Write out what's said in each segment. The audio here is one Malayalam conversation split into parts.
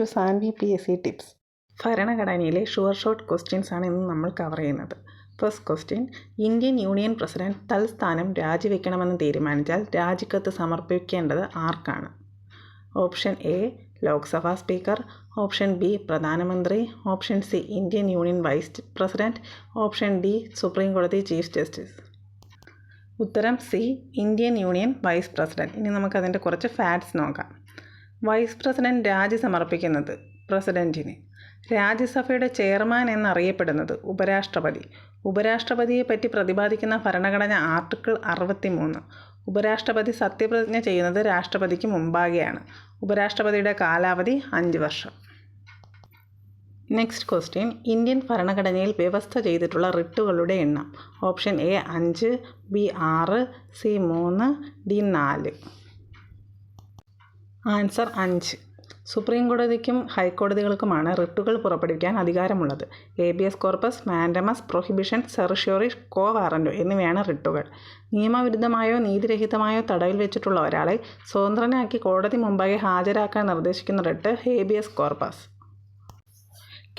To Sanvi PSC tips. ഭരണഘടനയിലെ ഷുവർ ഷോട്ട് ക്വസ്റ്റ്യൻസ് ആണ് ഇന്ന് നമ്മൾ കവർ ചെയ്യുന്നത്. First question, Indian union president തൽസ്ഥാനം രാജിവെക്കണമെന്ന് തീരുമാനിച്ചാൽ രാജിക്കത്ത് സമർപ്പിക്കേണ്ടത് ആർക്കാണ്? Option A Lok Sabha speaker, option B പ്രധാനമന്ത്രി, option C Indian union vice president, option D supreme കോടതി ചീഫ് ജസ്റ്റിസ്. ഉത്തരം C Indian union vice president. ഇനി നമുക്കതിൻ്റെ കുറച്ച് ഫാക്ട്സ് നോക്കാം. വൈസ് പ്രസിഡന്റ് രാജി സമർപ്പിക്കുന്നത് പ്രസിഡന്റിന്. രാജ്യസഭയുടെ ചെയർമാൻ എന്നറിയപ്പെടുന്നത് ഉപരാഷ്ട്രപതി. ഉപരാഷ്ട്രപതിയെ പറ്റി പ്രതിപാദിക്കുന്ന ഭരണഘടന ആർട്ടിക്കിൾ 63. ഉപരാഷ്ട്രപതി സത്യപ്രതിജ്ഞ ചെയ്യുന്നത് രാഷ്ട്രപതിക്ക് മുമ്പാകെയാണ്. ഉപരാഷ്ട്രപതിയുടെ കാലാവധി 5 വർഷം. നെക്സ്റ്റ് ക്വസ്റ്റ്യൻ, ഇന്ത്യൻ ഭരണഘടനയിൽ വ്യവസ്ഥ ചെയ്തിട്ടുള്ള റിട്ടുകളുടെ എണ്ണം. Option A 5, B 6, C 3, D 4. Answer 5. Supreme കോടതിക്കും ഹൈക്കോടതികൾക്കുമാണ് റിട്ടുകൾ പുറപ്പെടുവിക്കാൻ അധികാരമുള്ളത്. Habeas corpus, mandamus, prohibition, certiorari, quo warranto എന്നിവയാണ് റിട്ടുകൾ. നിയമവിരുദ്ധമായോ നീതിരഹിതമായോ തടവിൽ വെച്ചിട്ടുള്ള ഒരാളെ സ്വതന്ത്രനാക്കി കോടതി മുമ്പാകെ ഹാജരാക്കാൻ നിർദ്ദേശിക്കുന്ന റിട്ട് ഹേബിയസ് കോർപ്പസ്.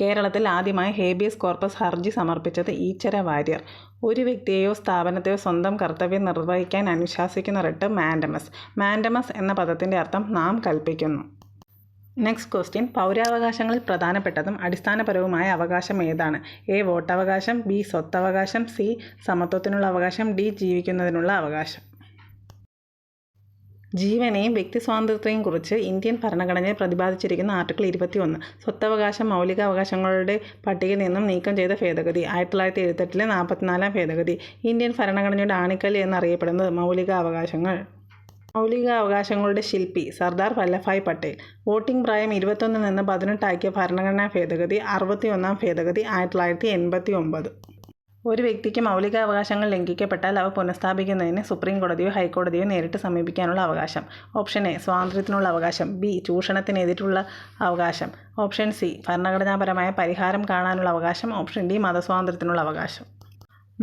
കേരളത്തിൽ ആദ്യമായി ഹേബിയസ് കോർപ്പസ് ഹർജി സമർപ്പിച്ചത് ഈച്ചര വാര്യർ. ഒരു വ്യക്തിയെയോ സ്ഥാപനത്തെയോ സ്വന്തം കർത്തവ്യം നിർവഹിക്കാൻ അനുശാസിക്കുന്ന റിട്ട് മാൻഡമസ്. മാൻഡമസ് എന്ന പദത്തിൻ്റെ അർത്ഥം നാം കൽപ്പിക്കുന്നു. നെക്സ്റ്റ് ക്വസ്റ്റ്യൻ, പൗരാവകാശങ്ങളിൽ പ്രധാനപ്പെട്ടതും അടിസ്ഥാനപരവുമായ അവകാശം ഏതാണ്? എ വോട്ടവകാശം, ബി സ്വത്തവകാശം, സി സമത്വത്തിനുള്ള അവകാശം, ഡി ജീവിക്കുന്നതിനുള്ള അവകാശം. ജീവനെയും വ്യക്തി സ്വാതന്ത്ര്യത്തെയും കുറിച്ച് ഇന്ത്യൻ ഭരണഘടനയിൽ പ്രതിപാദിച്ചിരിക്കുന്ന ആർട്ടിക്കിൾ 21. സ്വത്തവകാശം മൗലികാവകാശങ്ങളുടെ പട്ടികയിൽ നിന്നും നീക്കം ചെയ്ത ഭേദഗതി 1978 44-ാം ഭേദഗതി. ഇന്ത്യൻ ഭരണഘടനയുടെ ആണിക്കല്ല് എന്നറിയപ്പെടുന്നത് മൗലികാവകാശങ്ങൾ. മൗലികാവകാശങ്ങളുടെ ശില്പി സർദാർ വല്ലഭായ് പട്ടേൽ. വോട്ടിംഗ് പ്രായം 21 നിന്ന് 18 ആക്കിയ ഭരണഘടനാ ഭേദഗതി 61-ാം ഭേദഗതി 1989. ഒരു വ്യക്തിക്ക് മൗലികാവകാശങ്ങൾ ലംഘിക്കപ്പെട്ടാൽ അവ പുനഃസ്ഥാപിക്കുന്നതിന് സുപ്രീം കോടതിയോ ഹൈക്കോടതിയോ നേരിട്ട് സമീപിക്കാനുള്ള അവകാശം. ഓപ്ഷൻ എ സ്വാതന്ത്ര്യത്തിനുള്ള അവകാശം, ബി ചൂഷണത്തിനെതിരുള്ള അവകാശം, ഓപ്ഷൻ സി ഭരണഘടനാപരമായ പരിഹാരം കാണാനുള്ള അവകാശം, ഓപ്ഷൻ ഡി മതസ്വാതന്ത്ര്യത്തിനുള്ള അവകാശം.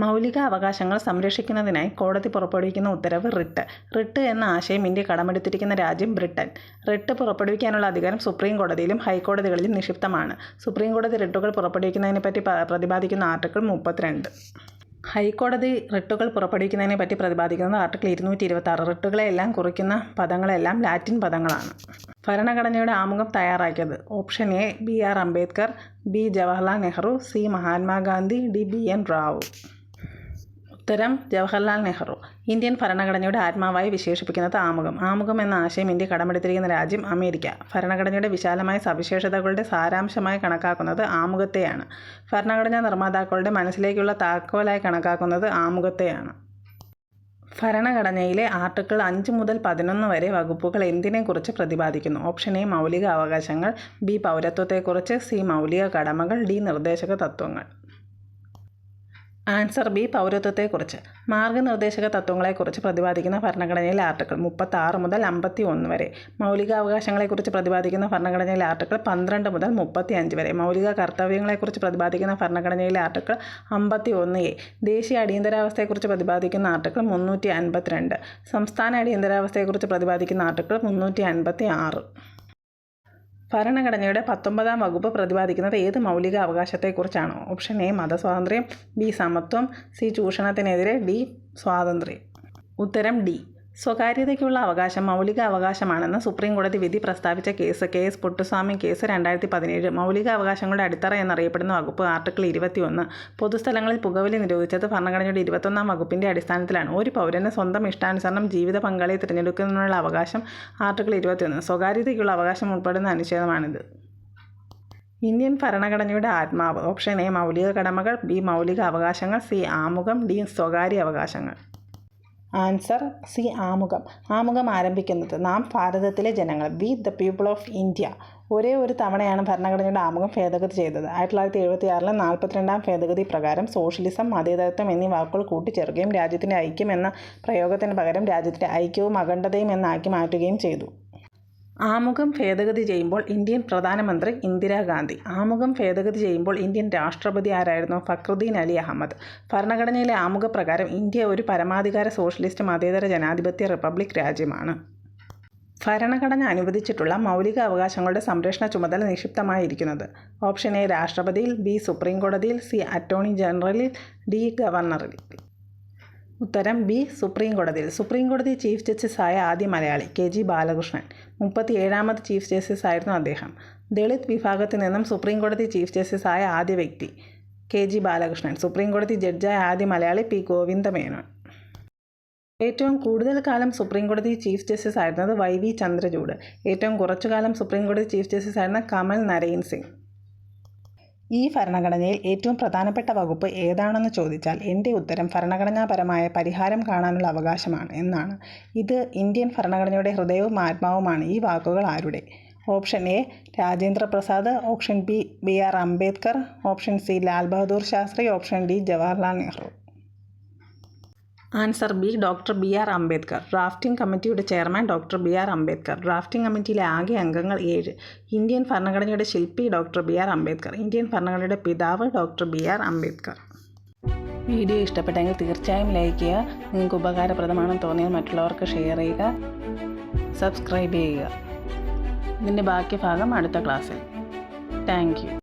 മൗലിക അവകാശങ്ങൾ സംരക്ഷിക്കുന്നതിനായി കോടതി പുറപ്പെടുവിക്കുന്ന ഉത്തരവ് റിട്ട്. റിട്ട് എന്ന ആശയം ഇന്ത്യ കടമെടുത്തിരിക്കുന്ന രാജ്യം ബ്രിട്ടൻ. റിട്ട് പുറപ്പെടുവിക്കാനുള്ള അധികാരം സുപ്രീം കോടതിയിലും ഹൈക്കോടതികളിലും നിക്ഷിപ്തമാണ്. സുപ്രീം കോടതി റിട്ടുകൾ പുറപ്പെടുവിക്കുന്നതിനെപ്പറ്റി പ്രതിപാദിക്കുന്ന ആർട്ടിക്കിൾ 32. ഹൈക്കോടതി റിട്ടുകൾ പുറപ്പെടുവിക്കുന്നതിനെ പറ്റി പ്രതിപാദിക്കുന്നത് ആർട്ടിക്കിൾ 226. റിട്ടുകളെല്ലാം കുറിക്കുന്ന പദങ്ങളെല്ലാം ലാറ്റിൻ പദങ്ങളാണ്. ഭരണഘടനയുടെ ആമുഖം തയ്യാറാക്കിയത് option A BR Ambedkar, B Jawaharlal Nehru, C Mahatma Gandhi, D BN Rao. ഉത്തരം ജവഹർലാൽ നെഹ്റു. ഇന്ത്യൻ ഭരണഘടനയുടെ ആത്മാവായി വിശേഷിപ്പിക്കുന്നത് ആമുഖം. ആമുഖം എന്ന ആശയം ഇന്ത്യ കടമെടുത്തിരിക്കുന്ന രാജ്യം അമേരിക്ക. ഭരണഘടനയുടെ വിശാലമായ സവിശേഷതകളുടെ സാരാംശമായി കണക്കാക്കുന്നത് ആമുഖത്തെയാണ്. ഭരണഘടനാ നിർമ്മാതാക്കളുടെ മനസ്സിലേക്കുള്ള താക്കോലായി കണക്കാക്കുന്നത് ആമുഖത്തെയാണ്. ഭരണഘടനയിലെ ആർട്ടിക്കിൾ 5 മുതൽ 11 വരെ വകുപ്പുകൾ എന്തിനെക്കുറിച്ച് പ്രതിപാദിക്കുന്നു? ഓപ്ഷൻ എ മൗലിക അവകാശങ്ങൾ, ബി പൗരത്വത്തെക്കുറിച്ച്, സി മൗലിക കടമകൾ, ഡി നിർദ്ദേശക തത്വങ്ങൾ. Answer B പൗരത്വത്തെക്കുറിച്ച്. മാർഗനിർദ്ദേശക തത്വങ്ങളെക്കുറിച്ച് പ്രതിപാദിക്കുന്ന ഭരണഘടനയിലെ ആർട്ടിക്കിൾ 36 മുതൽ 51 വരെ. മൗലികാവകാശങ്ങളെക്കുറിച്ച് പ്രതിപാദിക്കുന്ന ഭരണഘടനയിലെ ആർട്ടിക്കിൾ 12 മുതൽ 35 വരെ. മൗലിക കർത്തവ്യങ്ങളെക്കുറിച്ച് പ്രതിപാദിക്കുന്ന ഭരണഘടനയിലെ ആർട്ടിക്കിൾ 51A. ദേശീയ അടിയന്തരാവസ്ഥയെക്കുറിച്ച് പ്രതിപാദിക്കുന്ന ആർട്ടിക്കിൾ 352. സംസ്ഥാന അടിയന്തരാവസ്ഥയെക്കുറിച്ച് പ്രതിപാദിക്കുന്ന ആർട്ടിക്കിൾ 356. ഭരണഘടനയുടെ 19-ാം വകുപ്പ് പ്രതിപാദിക്കുന്നത് ഏത് മൗലിക അവകാശത്തെക്കുറിച്ചാണ്? ഓപ്ഷൻ എ മതസ്വാതന്ത്ര്യം, ബി സമത്വം, സി ചൂഷണത്തിനെതിരെ, ഡി സ്വാതന്ത്ര്യം. ഉത്തരം ഡി സ്വകാര്യതയ്ക്കുള്ള അവകാശം മൗലിക അവകാശമാണെന്ന് സുപ്രീം കോടതി വിധി പ്രസ്താവിച്ച കേസ് KS പുട്ടുസ്വാമി കേസ് 2017. മൗലിക അവകാശങ്ങളുടെ അടിത്തറ എന്നറിയപ്പെടുന്ന വകുപ്പ് ആർട്ടിക്കിൾ 21. പൊതുസ്ഥലങ്ങളിൽ പുകവലി നിരോധിച്ചത് ഭരണഘടനയുടെ 21-ാം വകുപ്പിൻ്റെ അടിസ്ഥാനത്തിലാണ്. ഒരു പൗരന് സ്വന്തം ഇഷ്ടാനുസരണം ജീവിത പങ്കാളിയെ തിരഞ്ഞെടുക്കുന്നതിനുള്ള അവകാശം ആർട്ടിക്കിൾ 21. സ്വകാര്യതയ്ക്കുള്ള അവകാശം ഉൾപ്പെടുന്ന അനുച്ഛേദമാണിത്. ഇന്ത്യൻ ഭരണഘടനയുടെ ആത്മാവ്. ഓപ്ഷൻ എ മൗലിക കടമകൾ, ബി മൗലിക അവകാശങ്ങൾ, സി ആമുഖം, ഡി സ്വകാര്യ അവകാശങ്ങൾ. ആൻസർ സി ആമുഖം. ആമുഖം ആരംഭിക്കുന്നത് നാം ഭാരതത്തിലെ ജനങ്ങൾ, we the people of India. ഒരേ ഒരു തവണയാണ് ഭരണഘടനയുടെ ആമുഖം ഭേദഗതി ചെയ്തത്. 1976 42-ാം ഭേദഗതി പ്രകാരം സോഷ്യലിസം, മതേതരത്വം എന്നീ വാക്കുകൾ കൂട്ടിച്ചേർക്കുകയും രാജ്യത്തിൻ്റെ ഐക്യം എന്ന പ്രയോഗത്തിന് പകരം രാജ്യത്തിൻ്റെ ഐക്യവും അഖണ്ഡതയും എന്നാക്കി മാറ്റുകയും ചെയ്തു. ആമുഖം ഭേദഗതി ചെയ്യുമ്പോൾ ഇന്ത്യൻ പ്രധാനമന്ത്രി ഇന്ദിരാഗാന്ധി. ആമുഖം ഭേദഗതി ചെയ്യുമ്പോൾ ഇന്ത്യൻ രാഷ്ട്രപതി ആരായിരുന്നു? ഫക്രുദ്ദീൻ അലി അഹമ്മദ്. ഭരണഘടനയിലെ ആമുഖപ്രകാരം ഇന്ത്യ ഒരു പരമാധികാര സോഷ്യലിസ്റ്റ് മതേതര ജനാധിപത്യ റിപ്പബ്ലിക് രാജ്യമാണ്. ഭരണഘടന അനുവദിച്ചിട്ടുള്ള മൗലിക അവകാശങ്ങളുടെ സംരക്ഷണ ചുമതല നിക്ഷിപ്തമായിരിക്കുന്നത്? ഓപ്ഷൻ എ രാഷ്ട്രപതിയിൽ, ബി സുപ്രീം കോടതിയിൽ, സി അറ്റോർണി ജനറലിൽ, ഡി ഗവർണറിൽ. ഉത്തരം ബി സുപ്രീം കോടതിയിൽ. സുപ്രീം കോടതി ചീഫ് ജസ്റ്റിസായ ആദ്യ മലയാളി KG ബാലകൃഷ്ണൻ. 37ാമത് ചീഫ് ജസ്റ്റിസ് ആയിരുന്നു അദ്ദേഹം. ദളിത് വിഭാഗത്തിൽ നിന്നും സുപ്രീം കോടതി ചീഫ് ജസ്റ്റിസായ ആദ്യ വ്യക്തി KG ബാലകൃഷ്ണൻ. സുപ്രീം കോടതി ജഡ്ജായ ആദ്യ മലയാളി P ഗോവിന്ദമേനോൻ. ഏറ്റവും കൂടുതൽ കാലം സുപ്രീം കോടതി ചീഫ് ജസ്റ്റിസ് ആയിരുന്നത് YV ചന്ദ്രചൂഡ്. ഏറ്റവും കുറച്ചുകാലം സുപ്രീം കോടതി ചീഫ് ജസ്റ്റിസ് ആയിരുന്ന കമൽ നരൈൻ സിംഗ്. ഈ ഭരണഘടനയിൽ ഏറ്റവും പ്രധാനപ്പെട്ട വകുപ്പ് ഏതാണെന്ന് ചോദിച്ചാൽ എൻ്റെ ഉത്തരം ഭരണഘടനാപരമായ പരിഹാരം കാണാനുള്ള അവകാശമാണ് എന്നാണ്. ഇത് ഇന്ത്യൻ ഭരണഘടനയുടെ ഹൃദയവും ആത്മാവുമാണ്. ഈ വാക്കുകൾ ആരുടെ? Option A Rajendra Prasad, option B BR Ambedkar, option C Lal Bahadur Shastri, option D Jawaharlal Nehru. Answer B doctor BR Ambedkar. Drafting കമ്മിറ്റിയുടെ chairman doctor BR Ambedkar. Drafting കമ്മിറ്റിയിലെ ആകെ അംഗങ്ങൾ 7. ഇന്ത്യൻ ഭരണഘടനയുടെ ശില്പി ഡോക്ടർ BR അംബേദ്കർ. ഇന്ത്യൻ ഭരണഘടനയുടെ പിതാവ് ഡോക്ടർ BR അംബേദ്കർ. വീഡിയോ ഇഷ്ടപ്പെട്ടെങ്കിൽ തീർച്ചയായും ലൈക്ക് ചെയ്യുക. നിങ്ങൾക്ക് ഉപകാരപ്രദമാണെന്ന് തോന്നിയാൽ മറ്റുള്ളവർക്ക് ഷെയർ ചെയ്യുക, സബ്സ്ക്രൈബ് ചെയ്യുക. ഇതിൻ്റെ ബാക്കി ഭാഗം അടുത്ത ക്ലാസ്സിൽ. Thank you.